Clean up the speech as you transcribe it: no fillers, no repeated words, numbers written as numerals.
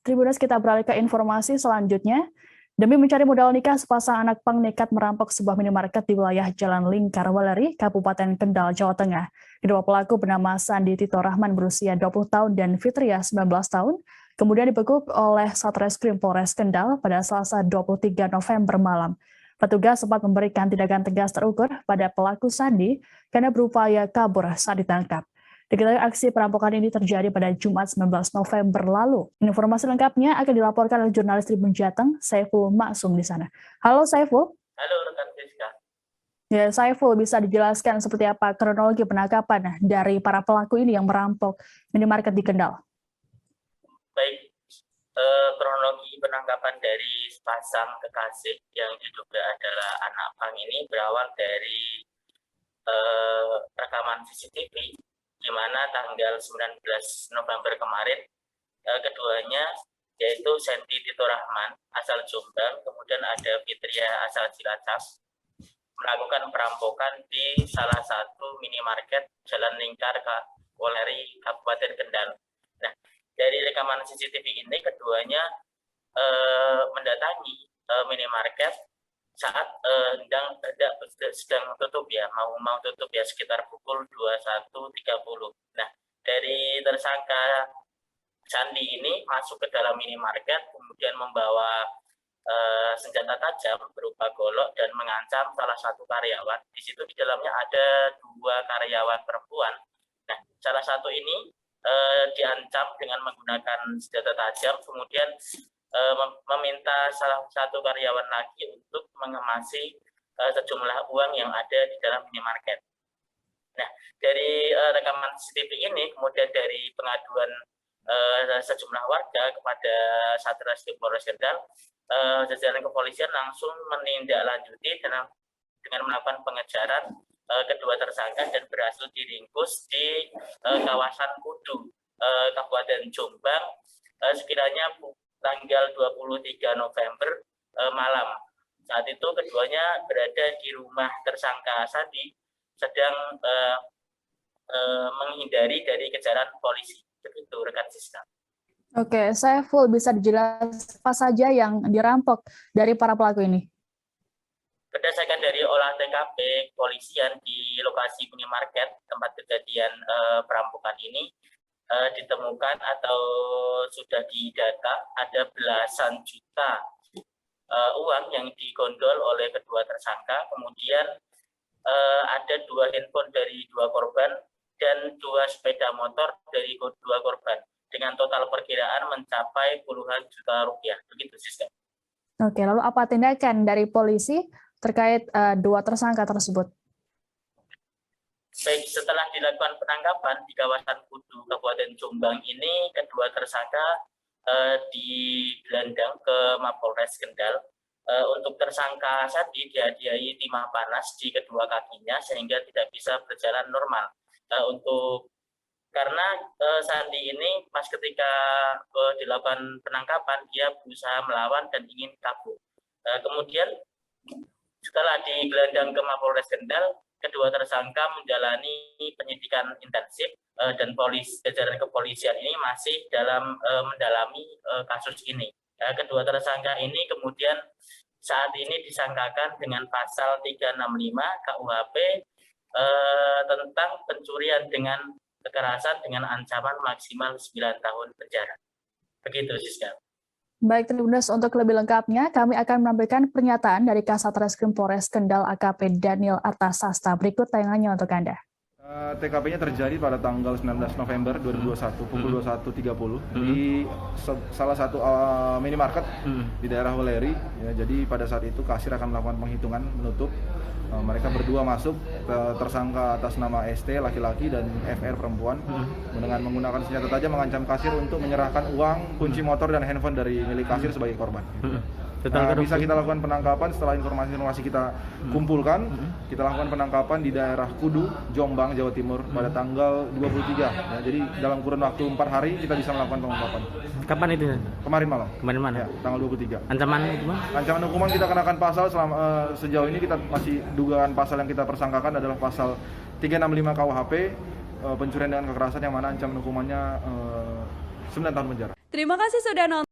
Tribuners, kita beralih ke informasi selanjutnya. Demi mencari modal nikah, sepasang anak pang nekat merampok sebuah minimarket di wilayah Jalan Lingkar Weleri, Kabupaten Kendal, Jawa Tengah. Kedua pelaku bernama Sandi Tito Rahman berusia 20 tahun dan Fitria 19 tahun, kemudian dibekuk oleh Satreskrim Polres Kendal pada Selasa 23 November malam. Petugas sempat memberikan tindakan tegas terukur pada pelaku Sandi karena berupaya kabur saat ditangkap. Diketahui aksi perampokan ini terjadi pada Jumat 19 November lalu. Informasi lengkapnya akan dilaporkan oleh jurnalis Tribun Jateng, Saiful Maksum di sana. Halo Saiful. Halo rekan Rizka. Ya, Saiful, bisa dijelaskan seperti apa kronologi penangkapan dari para pelaku ini yang merampok minimarket di Kendal? Baik, kronologi penangkapan dari sepasang kekasih yang diduga adalah anak pang ini berawal dari rekaman CCTV, di mana tanggal 19 November kemarin keduanya yaitu Sandi Tito Rahman asal Jombang, kemudian ada Fitria asal Cilacap, melakukan perampokan di salah satu minimarket Jalan Lingkar Weleri, Kabupaten Kendal. Nah, dari rekaman CCTV ini keduanya mendatangi minimarket saat sedang tutup ya, mau tutup ya, sekitar pukul 21.30. Nah, dari tersangka Sandi ini masuk ke dalam minimarket, kemudian membawa senjata tajam berupa golok dan mengancam salah satu karyawan. Di situ di dalamnya ada 2 karyawan perempuan. Nah, salah satu ini diancam dengan menggunakan senjata tajam, kemudian meminta salah satu karyawan lagi untuk mengemasi sejumlah uang yang ada di dalam minimarket. Nah, dari rekaman CCTV ini, kemudian dari pengaduan sejumlah warga kepada Satreskrim Polres Kendal, jajaran kepolisian langsung menindaklanjuti dengan melakukan pengejaran kedua tersangka dan berhasil diringkus di kawasan Kudu, Kabupaten Jombang, sekiranya tanggal 23 November malam. Saat itu keduanya berada di rumah tersangka Sandi, sedang menghindari dari kejaran polisi. Begitu rekan Siska. Oke, Saiful, bisa dijelaskan apa saja yang dirampok dari para pelaku ini? Berdasarkan dari olah TKP kepolisian di lokasi minimarket tempat kejadian perampokan ini, ditemukan atau sudah didata ada belasan juta uang yang digondol oleh kedua tersangka, kemudian ada 2 handphone dari 2 korban dan 2 sepeda motor dari 2 korban dengan total perkiraan mencapai puluhan juta rupiah. Begitu sistem. Oke, lalu apa tindakan dari polisi terkait 2 tersangka tersebut? Baik, setelah dilakukan penangkapan di kawasan Kudu, Kabupaten Jombang ini, kedua tersangka digelandang ke Mapolres Kendal. Untuk tersangka Sandi dihadiahi timah panas di kedua kakinya sehingga tidak bisa berjalan normal. Karena Sandi ini pas ketika dilakukan penangkapan, dia berusaha melawan dan ingin kabur. Kemudian setelah digelandang ke Mapolres Kendal, kedua tersangka menjalani penyidikan intensif dan jajaran kepolisian ini masih dalam mendalami kasus ini. Kedua tersangka ini kemudian saat ini disangkakan dengan pasal 365 KUHP tentang pencurian dengan kekerasan dengan ancaman maksimal 9 tahun penjara. Begitu, Siska. Baik, Tribuners, untuk lebih lengkapnya, kami akan menampilkan pernyataan dari Kasat Reskrim Polres Kendal AKP Daniel Artasasta. Berikut tayangannya untuk Anda. TKP-nya terjadi pada tanggal 19 November 2021 pukul 21.30 di salah satu minimarket di daerah Weleri. Ya, jadi pada saat itu kasir akan melakukan penghitungan menutup. Mereka berdua masuk, tersangka atas nama ST laki-laki dan FR perempuan, dengan menggunakan senjata tajam mengancam kasir untuk menyerahkan uang, kunci motor dan handphone dari milik kasir sebagai korban. Bisa kita lakukan penangkapan setelah informasi kita kumpulkan. Kita lakukan penangkapan di daerah Kudu, Jombang, Jawa Timur pada tanggal 23. Ya, jadi dalam kurun waktu 4 hari kita bisa melakukan pengungkapan. Kapan itu? Kemarin malam. Kemarin malam? Ya, tanggal 23. Ancaman hukuman? Ancaman hukuman kita kenakan pasal sejauh ini kita masih dugaan pasal yang kita persangkakan adalah pasal 365 KUHP, pencurian dengan kekerasan, yang mana ancaman hukumannya 9 tahun penjara. Terima kasih sudah nonton.